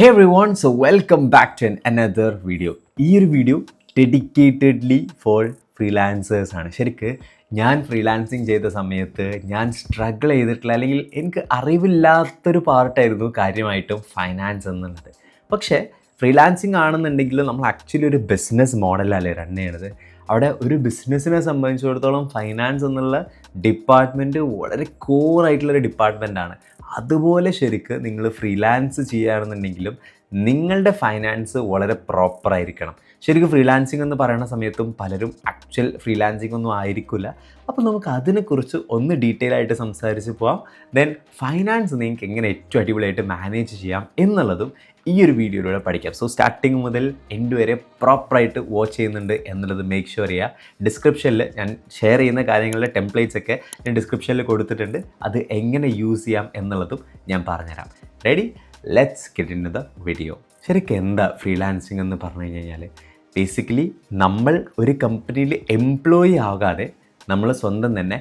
Hey everyone, so welcome back to another video. ഈ ഒരു video ഡെഡിക്കേറ്റഡ്ലി four freelancers ആണ്. ശരിക്ക് ഞാൻ ഫ്രീലാൻസിങ് ചെയ്ത സമയത്ത് ഞാൻ സ്ട്രഗിൾ ചെയ്തിട്ടുള്ള അല്ലെങ്കിൽ എനിക്ക് അറിവില്ലാത്തൊരു പാർട്ടായിരുന്നു കാര്യമായിട്ടും ഫൈനാൻസ് എന്നുള്ളത്. പക്ഷേ ഫ്രീലാൻസിങ് ആണെന്നുണ്ടെങ്കിൽ നമ്മൾ ആക്ച്വലി ഒരു ബിസിനസ് മോഡലല്ലേ റൺ ചെയ്യണത്. അവിടെ ഒരു ബിസിനസ്സിനെ സംബന്ധിച്ചിടത്തോളം ഫൈനാൻസ് എന്നുള്ള ഡിപ്പാർട്ട്മെൻറ്റ് വളരെ കോറായിട്ടുള്ളൊരു ഡിപ്പാർട്ട്മെൻറ്റാണ്. അതുപോലെ ശരിക്ക് നിങ്ങൾ ഫ്രീലാൻസ് ചെയ്യുകയാണെന്നുണ്ടെങ്കിലും നിങ്ങളുടെ ഫൈനാൻസ് വളരെ പ്രോപ്പറായിരിക്കണം. ശരിക്കും ഫ്രീലാൻസിങ് എന്ന് പറയുന്ന സമയത്തും പലരും ആക്ച്വൽ ഫ്രീലാൻസിങ് ഒന്നും ആയിരിക്കില്ല. അപ്പോൾ നമുക്ക് അതിനെക്കുറിച്ച് ഒന്ന് ഡീറ്റെയിൽ ആയിട്ട് സംസാരിച്ച് പോകാം. ദെൻ ഫൈനാൻസ് നിങ്ങൾക്ക് എങ്ങനെ ഏറ്റവും അടിപൊളിയായിട്ട് മാനേജ് ചെയ്യാം എന്നുള്ളതും ഈ ഒരു വീഡിയോയിലൂടെ പഠിക്കാം. സോ സ്റ്റാർട്ടിങ് മുതൽ എൻഡ് വരെ പ്രോപ്പറായിട്ട് വാച്ച് ചെയ്യുന്നുണ്ട് എന്നുള്ളത് മേക്ക് ഷുവർ ചെയ്യുക. ഡിസ്ക്രിപ്ഷനിൽ ഞാൻ ഷെയർ ചെയ്യുന്ന കാര്യങ്ങളുടെ ടെംപ്ലേറ്റ്സ് ഒക്കെ ഞാൻ ഡിസ്ക്രിപ്ഷനിൽ കൊടുത്തിട്ടുണ്ട്. അത് എങ്ങനെ യൂസ് ചെയ്യാം എന്നുള്ളതും ഞാൻ പറഞ്ഞുതരാം. Ready? Let's get into the video. ശരിക്കും എന്താ ഫ്രീലാൻസിങ് എന്ന് പറഞ്ഞു കഴിഞ്ഞാൽ ബേസിക്കലി നമ്മൾ ഒരു കമ്പനിയിൽ എംപ്ലോയി ആകാതെ നമ്മൾ സ്വന്തം തന്നെ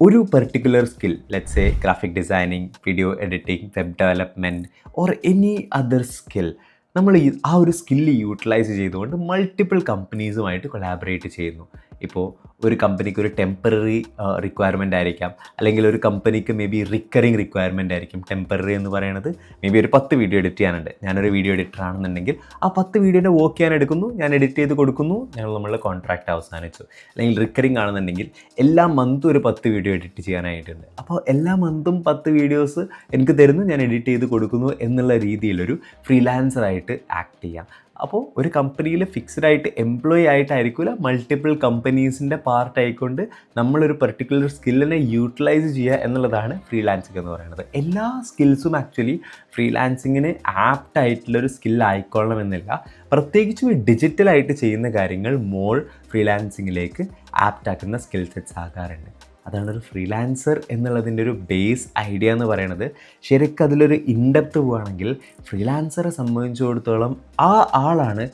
ഒരു particular skill, let's say graphic designing, video editing, web development or any other skill, നമ്മൾ ആ ഒരു സ്കില്ല് യൂട്ടിലൈസ് ചെയ്തുകൊണ്ട് മൾട്ടിപ്പിൾ കമ്പനീസുമായിട്ട് കൊളാബറേറ്റ് ചെയ്യുന്നു. ഇപ്പോൾ ഒരു കമ്പനിക്ക് ഒരു ടെമ്പററി റിക്വയർമെൻ്റ് ആയിരിക്കാം, അല്ലെങ്കിൽ ഒരു കമ്പനിക്ക് മേ ബി റിക്കറിങ് റിക്വയർമെൻ്റ് ആയിരിക്കും. ടെമ്പററി എന്ന് പറയുന്നത് മേ ബി ഒരു 10 വീഡിയോ എഡിറ്റ് ചെയ്യാനുണ്ട്. ഞാനൊരു വീഡിയോ എഡിറ്റർ ആണെന്നുണ്ടെങ്കിൽ ആ 10 വീഡിയോൻ്റെ വർക്ക് ചെയ്യാൻ എടുക്കുന്നു, ഞാൻ എഡിറ്റ് ചെയ്ത് കൊടുക്കുന്നു, നമ്മളുടെ കോൺട്രാക്റ്റ് അവസാനിച്ചു. അല്ലെങ്കിൽ റിക്കറിങ് ആണെന്നുണ്ടെങ്കിൽ എല്ലാ മന്തും ഒരു 10 വീഡിയോ എഡിറ്റ് ചെയ്യാനായിട്ടുണ്ട്. അപ്പോൾ എല്ലാ മന്തും 10 വീഡിയോസ് എനിക്ക് തരുന്നു, ഞാൻ എഡിറ്റ് ചെയ്ത് കൊടുക്കുന്നു എന്നുള്ള രീതിയിലൊരു ഫ്രീലാൻസറായിട്ട് ആക്ട് ചെയ്യാം. അപ്പോൾ ഒരു കമ്പനിയിൽ ഫിക്സ്ഡ് ആയിട്ട് എംപ്ലോയി ആയിട്ടായിരിക്കില്ല, മൾട്ടിപ്പിൾ കമ്പനീസിൻ്റെ പാർട്ടായിക്കൊണ്ട് നമ്മളൊരു പെർട്ടിക്കുലർ സ്കില്ലിനെ യൂട്ടിലൈസ് ചെയ്യുക എന്നുള്ളതാണ് ഫ്രീലാൻസിങ് എന്ന് പറയുന്നത്. എല്ലാ സ്കിൽസും ആക്ച്വലി ഫ്രീലാൻസിങ്ങിന് ആപ്റ്റായിട്ടുള്ളൊരു സ്കില്ലായിക്കൊള്ളണമെന്നില്ല. പ്രത്യേകിച്ചും ഡിജിറ്റലായിട്ട് ചെയ്യുന്ന കാര്യങ്ങൾ മോർ ഫ്രീലാൻസിങ്ങിലേക്ക് ആപ്റ്റാക്കുന്ന സ്കിൽ സെറ്റ്സ് ആകാറുണ്ട്. അതാണ് ഒരു ഫ്രീലാൻസർ എന്നുള്ളതിൻ്റെ ഒരു ബേസ് ഐഡിയ എന്ന് പറയുന്നത്. ശരിക്കും അതിലൊരു ഇൻഡെപ്ത് പോവുകയാണെങ്കിൽ ഫ്രീലാൻസറെ സംബന്ധിച്ചിടത്തോളം ആ ആളാണ്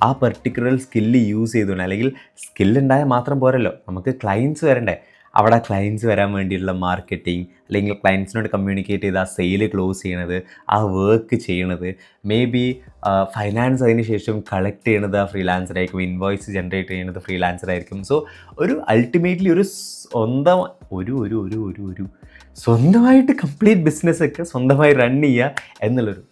ആ പെർട്ടിക്കുലർ സ്കില്ല് യൂസ് ചെയ്തുകൊണ്ട്, അല്ലെങ്കിൽ സ്കില്ലുണ്ടായാൽ മാത്രം പോരല്ലോ, നമുക്ക് ക്ലയൻസ് വരണ്ടേ. അവിടെ ക്ലയൻസ് വരാൻ വേണ്ടിയിട്ടുള്ള മാർക്കറ്റിംഗ്, അല്ലെങ്കിൽ ക്ലയൻസിനോട് കമ്മ്യൂണിക്കേറ്റ് ചെയ്ത് ആ സെയിൽ ക്ലോസ് ചെയ്യണത്, ആ വർക്ക് ചെയ്യണത്, മേ ബി ഫൈനാൻസ് അതിന് ശേഷം കളക്ട് ചെയ്യണത് ആ ഫ്രീലാൻസറായിരിക്കും, ഇൻവോയ്സ് ജനറേറ്റ് ചെയ്യുന്നത് ഫ്രീലാൻസറായിരിക്കും. സോ ഒരു അൾട്ടിമേറ്റ്ലി ഒരു സ്വന്തം സ്വന്തമായിട്ട് കംപ്ലീറ്റ് ബിസിനസ്സൊക്കെ സ്വന്തമായി റൺ ചെയ്യുക എന്നുള്ളൊരു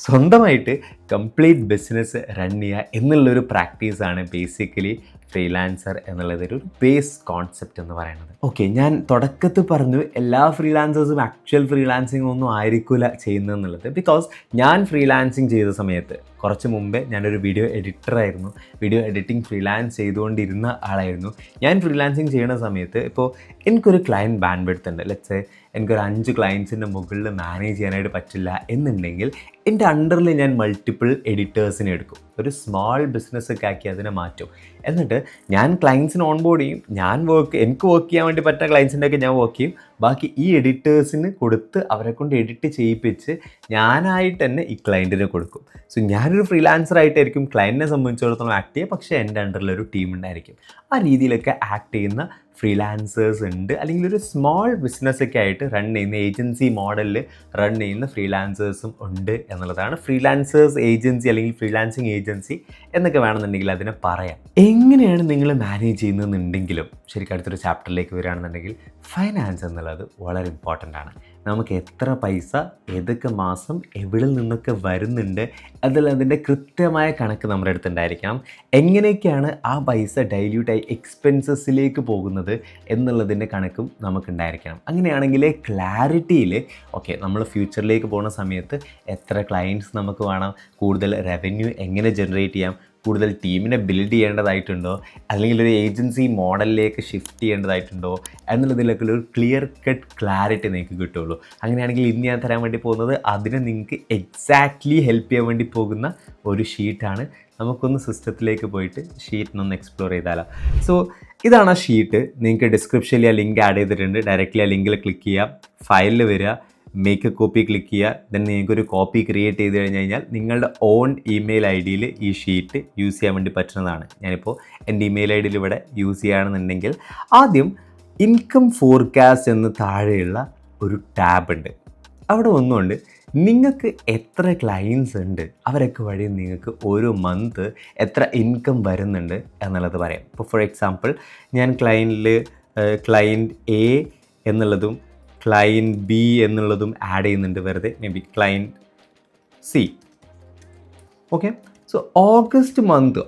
സ്വന്തമായിട്ട് കംപ്ലീറ്റ് ബിസിനസ് റൺ ചെയ്യുക എന്നുള്ളൊരു പ്രാക്ടീസാണ് ബേസിക്കലി ഫ്രീലാൻസർ എന്നുള്ളതൊരു ബേസ് കോൺസെപ്റ്റ് എന്ന് പറയുന്നത്. ഓക്കെ, ഞാൻ തുടക്കത്തിൽ പറഞ്ഞു എല്ലാ ഫ്രീലാൻസേഴ്സും ആക്ച്വൽ ഫ്രീലാൻസിങ് ഒന്നും ആയിരിക്കില്ല ചെയ്യുന്നതെന്നുള്ളത്. ബിക്കോസ് ഞാൻ ഫ്രീലാൻസിങ് ചെയ്ത സമയത്ത് കുറച്ച് മുമ്പേ ഞാനൊരു വീഡിയോ എഡിറ്ററായിരുന്നു, വീഡിയോ എഡിറ്റിംഗ് ഫ്രീലാൻസ് ചെയ്തുകൊണ്ടിരുന്ന ആളായിരുന്നു. ഞാൻ ഫ്രീലാൻസിങ് ചെയ്യുന്ന സമയത്ത് ഇപ്പോൾ എനിക്കൊരു ക്ലയൻറ്റ് ബാൻഡ്വിഡ്ത്ത് ഉണ്ട്. ലെറ്റ്സ് സേ എനിക്കൊരു 5 ക്ലയൻസിൻ്റെ മുകളിൽ മാനേജ് ചെയ്യാനായിട്ട് പറ്റില്ല എന്നുണ്ടെങ്കിൽ എൻ്റെ അണ്ടറിൽ ഞാൻ മൾട്ടിപ്പിൾ എഡിറ്റേഴ്സിനെ എടുക്കും, ഒരു സ്മോൾ ബിസിനസ്സൊക്കെ ആക്കി അതിനെ മാറ്റും. എന്നിട്ട് ഞാൻ ക്ലയൻസിന് ഓൺബോർഡ് ചെയ്യും, എനിക്ക് വർക്ക് ചെയ്യാൻ വേണ്ടി പറ്റുന്ന ക്ലയൻസിൻ്റെയൊക്കെ ഞാൻ വർക്ക് ചെയ്യും. ബാക്കി ഈ എഡിറ്റേഴ്സിന് കൊടുത്ത് അവരെ കൊണ്ട് എഡിറ്റ് ചെയ്യിപ്പിച്ച് ഞാനായിട്ട് തന്നെ ഈ ക്ലയൻറ്റിന് കൊടുക്കും. സോ ഞാനൊരു ഫ്രീലാൻസറായിട്ടായിരിക്കും ക്ലയൻറ്റിനെ സംബന്ധിച്ചിടത്തോളം ആക്ട് ചെയ്യുക, പക്ഷേ എൻ്റെ അണ്ടറിലൊരു ടീം ഉണ്ടായിരിക്കും. ആ രീതിയിലൊക്കെ ആക്ട് ചെയ്യുന്ന ഫ്രീലാൻസേഴ്സ് ഉണ്ട്. അല്ലെങ്കിൽ ഒരു സ്മോൾ ബിസിനസ്സൊക്കെ ആയിട്ട് റൺ ചെയ്യുന്ന ഏജൻസി മോഡലിൽ റൺ ചെയ്യുന്ന ഫ്രീലാൻസേഴ്സും ഉണ്ട് എന്നുള്ളതാണ് ഫ്രീലാൻസേഴ്സ് ഏജൻസി, അല്ലെങ്കിൽ ഫ്രീലാൻസിങ് ഏജൻസി എന്നൊക്കെ വേണമെന്നുണ്ടെങ്കിൽ അതിനെ പറയാം. എങ്ങനെയാണ് നിങ്ങൾ മാനേജ് ചെയ്യുന്നതെന്നുണ്ടെങ്കിലും ശരിക്കും അടുത്തൊരു ചാപ്റ്ററിലേക്ക് വരികയാണെന്നുണ്ടെങ്കിൽ ഫൈനാൻസ് എന്നുള്ളത് വളരെ ഇമ്പോർട്ടൻ്റ് ആണ്. നമുക്ക് എത്ര പൈസ ഏതൊക്കെ മാസം എവിടെ നിന്നൊക്കെ വരുന്നുണ്ട് അതിൻ്റെ കൃത്യമായ കണക്ക് നമ്മുടെ അടുത്തുണ്ടായിരിക്കണം. എങ്ങനെയൊക്കെയാണ് ആ പൈസ ഡൈല്യൂട്ടായി എക്സ്പെൻസസിലേക്ക് പോകുന്നത് എന്നുള്ളതിൻ്റെ കണക്കും നമുക്കുണ്ടായിരിക്കണം. അങ്ങനെയാണെങ്കിൽ ക്ലാരിറ്റിയിൽ ഓക്കെ നമ്മൾ ഫ്യൂച്ചറിലേക്ക് പോകുന്ന സമയത്ത് എത്ര ക്ലയൻറ്റ്സ് നമുക്ക് വേണം, കൂടുതൽ റവന്യൂ എങ്ങനെ ജനറേറ്റ് ചെയ്യാം, കൂടുതൽ ടീമിനെ ബിൽഡ് ചെയ്യേണ്ടതായിട്ടുണ്ടോ, അല്ലെങ്കിൽ ഒരു ഏജൻസി മോഡലിലേക്ക് ഷിഫ്റ്റ് ചെയ്യേണ്ടതായിട്ടുണ്ടോ എന്നുള്ളതിലൊക്കെ ഒരു ക്ലിയർ കട്ട് ക്ലാരിറ്റി നിങ്ങൾക്ക് കിട്ടുള്ളൂ. അങ്ങനെയാണെങ്കിൽ ഇന്ന് ഞാൻ തരാൻ വേണ്ടി പോകുന്നത് അതിനെ നിങ്ങൾക്ക് എക്സാക്ട്ലി ഹെൽപ്പ് ചെയ്യാൻ വേണ്ടി പോകുന്ന ഒരു ഷീറ്റാണ്. നമുക്കൊന്ന് സിസ്റ്റത്തിലേക്ക് പോയിട്ട് ഷീറ്റിനൊന്ന് എക്സ്പ്ലോർ ചെയ്താലോ. സോ ഇതാണ് ആ ഷീറ്റ്. നിങ്ങൾക്ക് ഡിസ്ക്രിപ്ഷനിൽ ആ ലിങ്ക് ആഡ് ചെയ്തിട്ടുണ്ട്. ഡയറക്റ്റ്ലി ആ ലിങ്കിൽ ക്ലിക്ക് ചെയ്യുക, ഫയലിൽ വരിക, മേക്ക് എ കോപ്പി ക്ലിക്ക് ചെയ്യുക. ദെൻ നിങ്ങൾക്കൊരു കോപ്പി ക്രിയേറ്റ് ചെയ്ത് കഴിഞ്ഞാൽ നിങ്ങളുടെ ഓൺ ഇമെയിൽ ഐ ഡിയിൽ ഈ ഷീറ്റ് യൂസ് ചെയ്യാൻ വേണ്ടി പറ്റുന്നതാണ്. ഞാനിപ്പോൾ എൻ്റെ ഇമെയിൽ ഐ ഡിയിൽ ഇവിടെ യൂസ് ചെയ്യുകയാണെന്നുണ്ടെങ്കിൽ ആദ്യം ഇൻകം ഫോർകാസ്റ്റ് എന്ന് താഴെയുള്ള ഒരു ടാബ് ഉണ്ട്. അവിടെ ഒന്നുകൊണ്ട് നിങ്ങൾക്ക് എത്ര ക്ലയൻസ് ഉണ്ട്, അവരൊക്കെ വഴി നിങ്ങൾക്ക് ഓരോ മന്ത് എത്ര ഇൻകം വരുന്നുണ്ട് എന്നുള്ളത് പറയാം. ഇപ്പോൾ ഫോർ എക്സാമ്പിൾ ഞാൻ ക്ലയൻറ്റ് എ എന്നുള്ളതും ക്ലയൻറ്റ് ബി എന്നുള്ളതും ആഡ് ചെയ്യുന്നുണ്ട് വെറുതെ, may be client C. Okay, so August month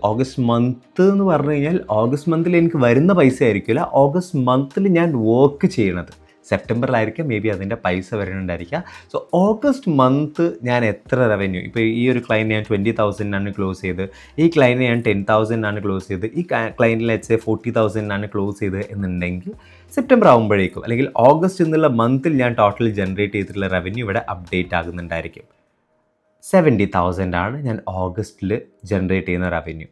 എന്ന് പറഞ്ഞു കഴിഞ്ഞാൽ ഓഗസ്റ്റ് മന്തിൽ എനിക്ക് വരുന്ന പൈസ ആയിരിക്കില്ല, ഓഗസ്റ്റ് മന്തിൽ ഞാൻ വർക്ക് ചെയ്യണത്. സെപ്റ്റംബറിലായിരിക്കും മേ ബി അതിൻ്റെ പൈസ വരുന്നുണ്ടായിരിക്കുക. സോ ഓഗസ്റ്റ് മന്ത് ഞാൻ എത്ര റവന്യൂ, ഇപ്പോൾ ഈ ഒരു ക്ലയൻറ്റ് ഞാൻ 20,000 ക്ലോസ് ചെയ്ത്, ഈ ക്ലയൻറ്റ് ഞാൻ 10,000 ക്ലോസ് ചെയ്ത്, ഈ ക്ലയൻറ്റിൽ വെച്ച് 40,000 ക്ലോസ് ചെയ്ത് എന്നുണ്ടെങ്കിൽ സെപ്റ്റംബർ ആകുമ്പോഴേക്കും അല്ലെങ്കിൽ ഓഗസ്റ്റ് എന്നുള്ള മന്തിൽ ഞാൻ ടോട്ടൽ ജനറേറ്റ് ചെയ്തിട്ടുള്ള റവന്യൂ ഇവിടെ അപ്ഡേറ്റ് ആകുന്നുണ്ടായിരിക്കും. 70,000 ഞാൻ ഓഗസ്റ്റിൽ ജനറേറ്റ് ചെയ്യുന്ന റവന്യൂ.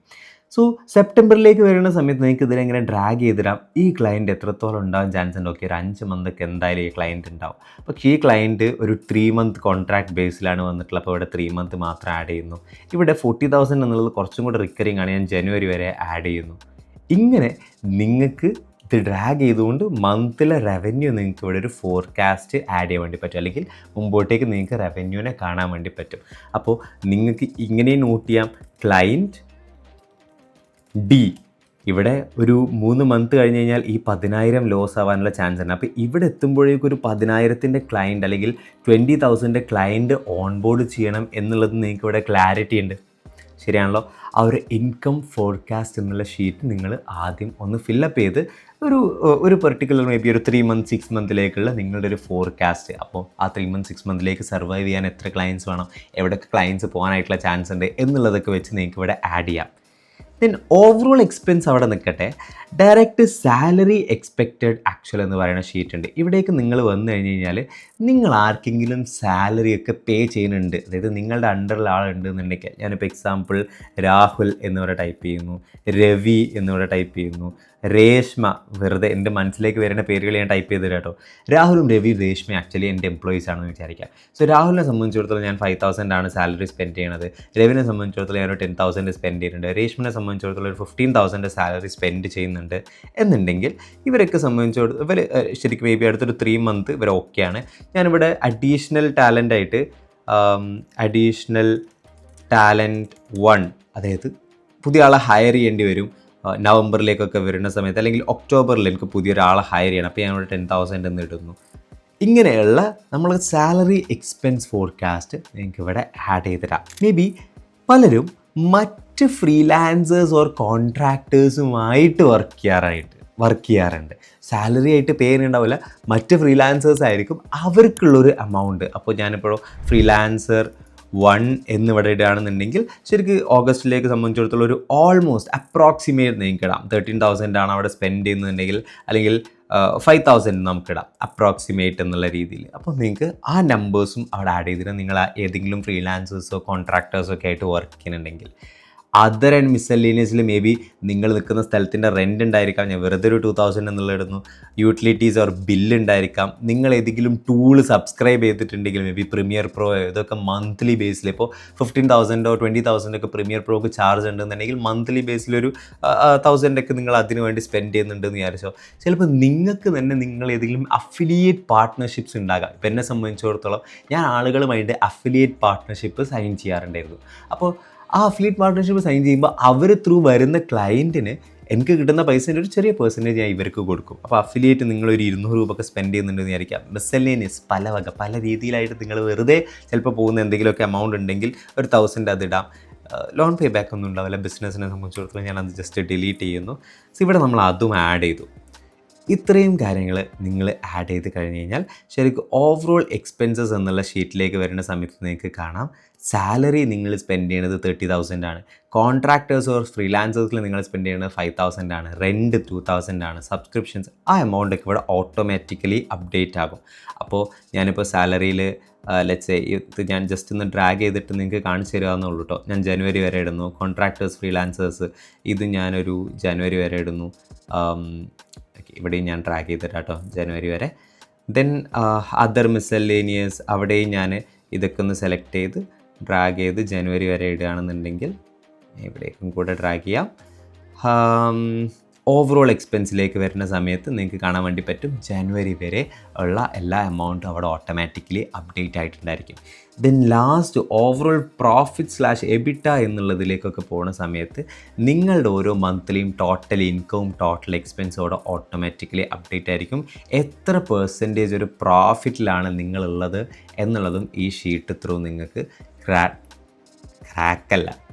സോ സെപ്റ്റംബറിലേക്ക് വരുന്ന സമയത്ത് നിങ്ങൾക്ക് ഇതിലെങ്ങനെ ഡ്രാഗ് ചെയ്തിടാം, ഈ ക്ലയൻറ്റ് എത്രത്തോളം ഉണ്ടാകാൻ ചാൻസ് ഉണ്ട്. ഓക്കെ, ഒരു 5 മന്തൊക്കെ എന്തായാലും ഈ ക്ലയൻറ്റ് ഉണ്ടാവും. പക്ഷേ ഈ ക്ലയൻറ്റ് ഒരു 3 മന്ത് കോൺട്രാക്ട് ബേസിലാണ് വന്നിട്ടുള്ളത്. അപ്പോൾ ഇവിടെ 3 മന്ത് മാത്രം ആഡ് ചെയ്യുന്നു. ഇവിടെ 40,000 എന്നുള്ളത് കുറച്ചും കൂടെ റിക്കറിങ് ആണ്, ഞാൻ ജനുവരി വരെ ആഡ് ചെയ്യുന്നു. ഇങ്ങനെ നിങ്ങൾക്ക് ഇത് ഡ്രാഗ് ചെയ്തുകൊണ്ട് മന്തിലെ റവന്യൂ നിങ്ങൾക്ക് ഇവിടെ ഒരു ഫോർകാസ്റ്റ് ആഡ് ചെയ്യാൻ വേണ്ടി പറ്റും, അല്ലെങ്കിൽ മുമ്പോട്ടേക്ക് നിങ്ങൾക്ക് റവന്യൂവിനെ കാണാൻ വേണ്ടി പറ്റും. അപ്പോൾ നിങ്ങൾക്ക് ഇങ്ങനെ നോട്ട് ചെയ്യാം, ക്ലയൻറ്റ് ഡി ഇവിടെ ഒരു 3 മന്ത് കഴിഞ്ഞ് കഴിഞ്ഞാൽ ഈ 10,000 ലോസ് ആവാനുള്ള ചാൻസ് ഉണ്ട്. അപ്പോൾ ഇവിടെ എത്തുമ്പോഴേക്കും ഒരു 10,000 ക്ലയൻറ്റ് അല്ലെങ്കിൽ 20,000 ക്ലയൻറ്റ് ഓൺ ബോർഡ് ചെയ്യണം എന്നുള്ളത് നിങ്ങൾക്ക് ഇവിടെ ക്ലാരിറ്റി ഉണ്ട്. ശരിയാണല്ലോ? ആ ഒരു ഇൻകം ഫോർകാസ്റ്റ് എന്നുള്ള ഷീറ്റ് നിങ്ങൾ ആദ്യം ഒന്ന് ഫില്ലപ്പ് ചെയ്ത് ഒരു പെർട്ടിക്കുലർ മേ ബി ഒരു 3 മന്ത് 6 മന്തിലേക്കുള്ള നിങ്ങളുടെ ഒരു ഫോർകാസ്റ്റ്. അപ്പോൾ ആ 3 മന്ത് 6 മന്തിലേക്ക് സർവൈവ് ചെയ്യാൻ എത്ര ക്ലയൻസ് വേണം, എവിടെയൊക്കെ ക്ലയൻസ് പോകാനായിട്ടുള്ള ചാൻസ് ഉണ്ട് എന്നുള്ളതൊക്കെ വെച്ച് നിങ്ങൾക്ക് ഇവിടെ ആഡ് ചെയ്യാം. ദെൻ ഓവറോൾ എക്സ്പെൻസ് അവിടെ നിൽക്കട്ടെ. ഡയറക്റ്റ് സാലറി എക്സ്പെക്റ്റഡ് ആക്ച്വൽ എന്ന് പറയുന്ന ഷീറ്റ് ഉണ്ട്. ഇവിടേക്ക് നിങ്ങൾ വന്നു കഴിഞ്ഞ് കഴിഞ്ഞാൽ നിങ്ങൾ ആർക്കെങ്കിലും സാലറി ഒക്കെ പേ ചെയ്യുന്നുണ്ട്, അതായത് നിങ്ങളുടെ അണ്ടറിൽ ആളുണ്ടെന്നുണ്ടെങ്കിൽ, ഞാനിപ്പോൾ എക്സാമ്പിൾ രാഹുൽ എന്നിവരെ ടൈപ്പ് ചെയ്യുന്നു, രവി എന്നിവരെ ടൈപ്പ് ചെയ്യുന്നു, രേഷ്മ, വെറുതെ എൻ്റെ മനസ്സിലേക്ക് വരുന്ന പേരുകൾ ഞാൻ ടൈപ്പ് ചെയ്ത് കേട്ടോ. രാഹുലും രവി രേഷ്മ ആക്ച്വലി എൻ്റെ എംപ്ലോയീസ് ആണെന്ന് വിചാരിക്കാം. സോ രാഹുലിനെ സംബന്ധിച്ചിടത്തോളം ഞാൻ 5,000 സാലറി സ്പെൻഡ് ചെയ്യണത്, രവിനെ സംബന്ധിച്ചിടത്തോളം ഞാൻ ഒരു 10,000 സ്പെൻഡ് ചെയ്യുന്നുണ്ട്, രേഷ്മനെ സംബന്ധിച്ചിടത്തോളം ഒരു 15,000 സാലറി സ്പെൻഡ് ചെയ്യുന്നുണ്ട് എന്നുണ്ടെങ്കിൽ ഇവരൊക്കെ സംബന്ധിച്ചിടത്തോളം ഇവർ ശരിക്കും മേ ബി അടുത്തൊരു 3 മന്ത് ഇവർ ഓക്കെയാണ്. ഞാനിവിടെ അഡീഷണൽ ടാലൻ്റ് 1, അതായത് പുതിയ ആളെ ഹയർ ചെയ്യേണ്ടി വരും നവംബറിലേക്കൊക്കെ വരുന്ന സമയത്ത്, അല്ലെങ്കിൽ ഒക്ടോബറിൽ എനിക്ക് പുതിയൊരാളെ ഹയർ ചെയ്യണം, അപ്പോൾ ഞാനിവിടെ 10,000 എന്ന് ഇടുന്നു. ഇങ്ങനെയുള്ള നമ്മൾ സാലറി എക്സ്പെൻസ് ഫോർകാസ്റ്റ് നിങ്ങൾക്ക് ഇവിടെ ആഡ് ചെയ്തിടാം. മേ ബി പലരും മറ്റ് ഫ്രീലാൻസേഴ്സ് ഓർ കോൺട്രാക്ടേഴ്സുമായിട്ട് വർക്ക് ചെയ്യാറുണ്ട്. സാലറി ആയിട്ട് പേ ചെയ്യുന്നുണ്ടാവില്ല, മറ്റ് ഫ്രീലാൻസേഴ്സ് ആയിരിക്കും, അവർക്കുള്ളൊരു എമൗണ്ട്. അപ്പോൾ ഞാനിപ്പോൾ ഫ്രീലാൻസർ 1 എന്നിവിടെ ഇടുകയാണെന്നുണ്ടെങ്കിൽ ശരിക്കും ഓഗസ്റ്റിലേക്ക് സംബന്ധിച്ചിടത്തോളം ഒരു ഓൾമോസ്റ്റ് അപ്രോക്സിമേറ്റ് നിങ്ങൾക്ക് ഇടാം. 13,000 അവിടെ സ്പെൻഡ് ചെയ്യുന്നുണ്ടെങ്കിൽ, അല്ലെങ്കിൽ 5,000 നമുക്കിടാം അപ്രോക്സിമേറ്റ് എന്നുള്ള രീതിയിൽ. അപ്പോൾ നിങ്ങൾക്ക് ആ നമ്പേഴ്സും അവിടെ ആഡ് ചെയ്തിട്ട് നിങ്ങൾ ഏതെങ്കിലും ഫ്രീലാൻസേഴ്സോ കോൺട്രാക്ടേഴ്സോ ഒക്കെ ആയിട്ട് വർക്ക് ചെയ്യുന്നുണ്ടെങ്കിൽ, അതർ ആൻഡ് മിസ്സെല്ലേനിയസിൽ മേ ബി നിങ്ങൾ നിൽക്കുന്ന സ്ഥലത്തിൻ്റെ റെൻ്റ് ഉണ്ടായിരിക്കാം, ഞാൻ വെറുതെ ഒരു 2,000 എന്നുള്ള ഇടുന്നു, യൂട്ടിലിറ്റീസ് ഓർ ബില്ല് ഉണ്ടായിരിക്കാം, നിങ്ങൾ ഏതെങ്കിലും ടൂൾ സബ്സ്ക്രൈബ് ചെയ്തിട്ടുണ്ടെങ്കിൽ മേ ബി പ്രീമിയർ പ്രോ, ഇതൊക്കെ മന്ത്ലി ബേസിൽ ഇപ്പോൾ 15,000 20,000 ഒക്കെ പ്രീമിയർ പ്രോക്ക് ചാർജ് ഉണ്ടെന്നുണ്ടെങ്കിൽ മന്ത്ലി ബേസിലൊരു 1,000 ഒക്കെ നിങ്ങൾ അതിന് വേണ്ടി സ്പെൻഡ് ചെയ്യുന്നുണ്ടെന്ന് വിചാരിച്ചോ. ചിലപ്പോൾ നിങ്ങൾക്ക് തന്നെ നിങ്ങൾ ഏതെങ്കിലും അഫിലിയേറ്റ് പാർട്ട്ണർഷിപ്സ് ഉണ്ടാകാം. ഇപ്പോൾ എന്നെ സംബന്ധിച്ചിടത്തോളം ഞാൻ ആളുകളുമായിട്ട് അഫിലിയേറ്റ് പാർട്ട്ണർഷിപ്പ് സൈൻ ചെയ്യാറുണ്ടായിരുന്നു. അപ്പോൾ ആ അഫിലിയേറ്റ് പാർട്ട്ണർഷിപ്പ് സൈൻ ചെയ്യുമ്പോൾ അവർ ത്രൂ വരുന്ന ക്ലയൻറ്റിന് എനിക്ക് കിട്ടുന്ന പൈസേൻ്റെ ഒരു ചെറിയ പെർസെൻറ്റേജ് ഞാൻ ഇവർക്ക് കൊടുക്കും. അപ്പോൾ അഫിലിയേറ്റ് നിങ്ങളൊരു 200 രൂപ ഒക്കെ സ്പെൻഡ് ചെയ്യുന്നുണ്ടെന്ന് വിചാരിക്കാം. മിസ്സെല്ലേനിയസ് പല രീതിയിലായിട്ട് നിങ്ങൾ വെറുതെ ചിലപ്പോൾ പോകുന്ന എന്തെങ്കിലുമൊക്കെ എമൗണ്ട് ഉണ്ടെങ്കിൽ ഒരു 1,000 അതിടാം. ലോൺ പേ ബാക്ക് ഒന്നും ഉണ്ടാവില്ല. ബിസിനസ്സിനെ സംബന്ധിച്ചിടത്തോളം ഞാനത് ജസ്റ്റ് ഡിലീറ്റ് ചെയ്യുന്നു. സോ ഇവിടെ നമ്മൾ അതും ആഡ് ചെയ്തു. ഇത്രയും കാര്യങ്ങൾ നിങ്ങൾ ആഡ് ചെയ്ത് കഴിഞ്ഞ് കഴിഞ്ഞാൽ ശരിക്കും ഓവറോൾ എക്സ്പെൻസസ് എന്നുള്ള ഷീറ്റിലേക്ക് വരുന്ന സമയത്ത് നിങ്ങൾക്ക് കാണാം സാലറി നിങ്ങൾ സ്പെൻഡ് ചെയ്യുന്നത് 30,000 ആണ്, കോൺട്രാക്ടേഴ്സ് ഓർ ഫ്രീലാൻസേഴ്സിൽ നിങ്ങൾ സ്പെൻഡ് ചെയ്യുന്നത് 5,000 ആണ്, റെൻറ്റ് 2,000 ആണ്, സബ്സ്ക്രിപ്ഷൻസ് ആ എമൗണ്ടൊക്കെ ഇവിടെ ഓട്ടോമാറ്റിക്കലി അപ്ഡേറ്റ് ആകും. അപ്പോൾ ഞാനിപ്പോൾ സാലറിയിൽ ലെറ്റ്സ് ഇത് ഞാൻ ജസ്റ്റ് ഒന്ന് ഡ്രാഗ് ചെയ്തിട്ട് നിങ്ങൾക്ക് കാണിച്ചു തരാമെന്നുള്ളൂ കേട്ടോ. ഞാൻ ജനുവരി വരെ ഇടുന്നു. കോൺട്രാക്ടേഴ്സ് ഫ്രീലാൻസേഴ്സ് ഇത് ഞാനൊരു ജനുവരി വരെ ഇടുന്നു. ഇവിടെയും ഞാൻ ഡ്രാഗ് ചെയ്തിട്ടാ കേട്ടോ ജനുവരി വരെ. ദെൻ അതർ മിസ്സെല്ലേനിയസ് അവിടെയും ഞാൻ ഇതൊക്കെ ഒന്ന് സെലക്ട് ചെയ്ത് ഡ്രാഗ് ചെയ്ത് ജനുവരി വരെ ഇടുകയാണെന്നുണ്ടെങ്കിൽ ഇവിടേക്കും കൂടെ ഡ്രാഗ് ചെയ്യാം. ഓവറോൾ എക്സ്പെൻസിലേക്ക് വരുന്ന സമയത്ത് നിങ്ങൾക്ക് കാണാൻ വേണ്ടി പറ്റും ജനുവരി വരെ ഉള്ള എല്ലാ എമൗണ്ടും അവിടെ ഓട്ടോമാറ്റിക്കലി അപ്ഡേറ്റ് ആയിട്ടുണ്ടായിരിക്കും. ദെൻ ലാസ്റ്റ് ഓവറോൾ പ്രോഫിറ്റ്/എബിറ്റ എന്നുള്ളതിലേക്കൊക്കെ പോകുന്ന സമയത്ത് നിങ്ങളുടെ ഓരോ മന്ത്ലിയും ടോട്ടൽ ഇൻകവും ടോട്ടൽ എക്സ്പെൻസും അവിടെ ഓട്ടോമാറ്റിക്കലി അപ്ഡേറ്റ് ആയിരിക്കും. എത്ര പെർസെൻറ്റേജ് ഒരു പ്രോഫിറ്റിലാണ് നിങ്ങളുള്ളത് എന്നുള്ളതും ഈ ഷീറ്റ് ത്രൂ നിങ്ങൾക്ക്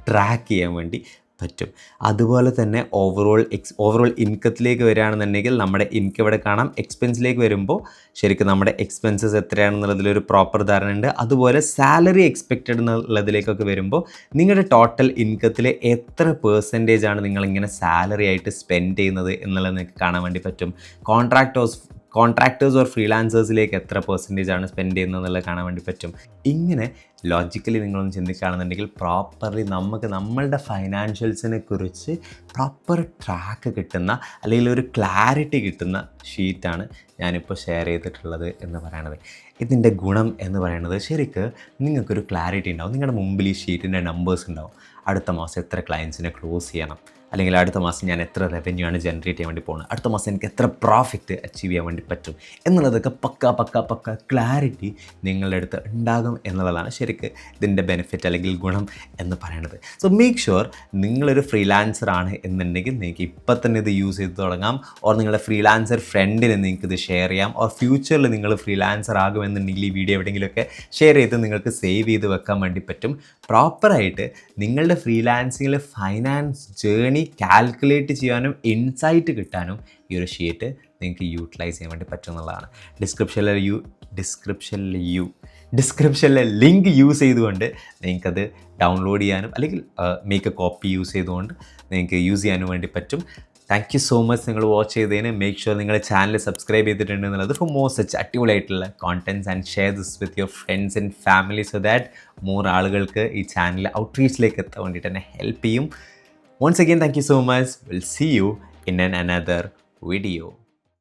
ട്രാക്ക് ചെയ്യാൻ വേണ്ടി പറ്റും. അതുപോലെ തന്നെ ഓവറോൾ ഇൻകത്തിലേക്ക് വരികയാണെന്നുണ്ടെങ്കിൽ നമ്മുടെ ഇൻകം ഇവിടെ കാണാം. എക്സ്പെൻസിലേക്ക് വരുമ്പോൾ ശരിക്കും നമ്മുടെ എക്സ്പെൻസസ് എത്രയാണെന്നുള്ളതിലൊരു പ്രോപ്പർ ധാരണ ഉണ്ട്. അതുപോലെ സാലറി എക്സ്പെക്റ്റഡ് എന്നുള്ളതിലേക്കൊക്കെ വരുമ്പോൾ നിങ്ങളുടെ ടോട്ടൽ ഇൻകത്തിൽ എത്ര പെർസെൻറ്റേജാണ് നിങ്ങളിങ്ങനെ സാലറി ആയിട്ട് സ്പെൻഡ് ചെയ്യുന്നത് എന്നുള്ളത് നിങ്ങൾക്ക് കാണാൻ വേണ്ടി പറ്റും. കോൺട്രാക്ടേഴ്സ് ഓർ ഫ്രീലാൻസേഴ്സിലേക്ക് എത്ര പെർസെൻറ്റേജാണ് സ്പെൻഡ് ചെയ്യുന്നത് എന്നുള്ളത് കാണാൻ വേണ്ടി പറ്റും. ഇങ്ങനെ ലോജിക്കലി നിങ്ങളൊന്ന് ചിന്തിക്കുകയാണെന്നുണ്ടെങ്കിൽ പ്രോപ്പർലി നമുക്ക് നമ്മളുടെ ഫൈനാൻഷ്യൽസിനെ കുറിച്ച് പ്രോപ്പർ ട്രാക്ക് കിട്ടുന്ന അല്ലെങ്കിൽ ഒരു ക്ലാരിറ്റി കിട്ടുന്ന ഷീറ്റാണ് ഞാനിപ്പോൾ ഷെയർ ചെയ്തിട്ടുള്ളത് എന്ന് പറയണത്. ഇതിൻ്റെ ഗുണം എന്ന് പറയുന്നത് ശരിക്ക് നിങ്ങൾക്കൊരു ക്ലാരിറ്റി ഉണ്ടാവും. നിങ്ങളുടെ മുമ്പിൽ ഈ ഷീറ്റിൻ്റെ നമ്പേഴ്സ് ഉണ്ടാവും. അടുത്ത മാസം എത്ര ക്ലയൻസിനെ ക്ലോസ് ചെയ്യണം, അല്ലെങ്കിൽ അടുത്ത മാസം ഞാൻ എത്ര റവന്യൂ ആണ് ജനറേറ്റ് ചെയ്യാൻ വേണ്ടി പോകുന്നത്, അടുത്ത മാസം എനിക്ക് എത്ര പ്രോഫിറ്റ് അച്ചീവ് ചെയ്യാൻ വേണ്ടി പറ്റും എന്നുള്ളതൊക്കെ പക്ക ക്ലാരിറ്റി നിങ്ങളുടെ അടുത്ത് ഉണ്ടാകും എന്നുള്ളതാണ് ശരിക്ക് ഇതിൻ്റെ ബെനിഫിറ്റ് അല്ലെങ്കിൽ ഗുണം എന്ന് പറയുന്നത്. സോ മേക്ക് ഷുവർ നിങ്ങളൊരു ഫ്രീലാൻസർ ആണ് എന്നുണ്ടെങ്കിൽ നിങ്ങൾക്ക് ഇപ്പം തന്നെ ഇത് യൂസ് ചെയ്ത് തുടങ്ങാം. ഓർ നിങ്ങളുടെ ഫ്രീലാൻസർ ഫ്രണ്ടിന് നിങ്ങൾക്ക് ഇത് ഷെയർ ചെയ്യാം. ഓർ ഫ്യൂച്ചറിൽ നിങ്ങൾ ഫ്രീലാൻസർ ആകുമെന്നുണ്ടെങ്കിൽ ഈ വീഡിയോ എവിടെയെങ്കിലുമൊക്കെ ഷെയർ ചെയ്ത് നിങ്ങൾക്ക് സേവ് ചെയ്ത് വെക്കാൻ വേണ്ടി പറ്റും. പ്രോപ്പറായിട്ട് നിങ്ങളുടെ ഫ്രീലാൻസിങ്ങിൽ ഫൈനാൻസ് ജേണി കാൽക്കുലേറ്റ് ചെയ്യാനും ഇൻസൈറ്റ് കിട്ടാനും ഈ ഒരു ഷീറ്റ് നിങ്ങൾക്ക് യൂട്ടിലൈസ് ചെയ്യാൻ വേണ്ടി പറ്റും എന്നുള്ളതാണ്. ഡിസ്ക്രിപ്ഷനിലെ ലിങ്ക് യൂസ് ചെയ്തുകൊണ്ട് നിങ്ങൾക്കത് ഡൗൺലോഡ് ചെയ്യാനും അല്ലെങ്കിൽ മേക്ക് എ കോപ്പി യൂസ് ചെയ്തുകൊണ്ട് നിങ്ങൾക്ക് യൂസ് ചെയ്യാനും വേണ്ടി പറ്റും. താങ്ക് യു സോ മച്ച് നിങ്ങൾ വാച്ച് ചെയ്തതിന്. മേക്ക് ഷുവർ നിങ്ങളുടെ ചാനൽ സബ്സ്ക്രൈബ് ചെയ്തിട്ടുണ്ട് എന്നുള്ളത് ഫോർ മോർ സച്ച് അടിപൊളിയായിട്ടുള്ള contents and share this with your friends and family so that more ആളുകൾക്ക് ഈ ചാനൽ ഔട്ട്റീച്ചിലേക്ക് എത്താൻ വേണ്ടിയിട്ട് തന്നെ ഹെൽപ്പ് ചെയ്യും. Once again, thank you so much. We'll see you in another video.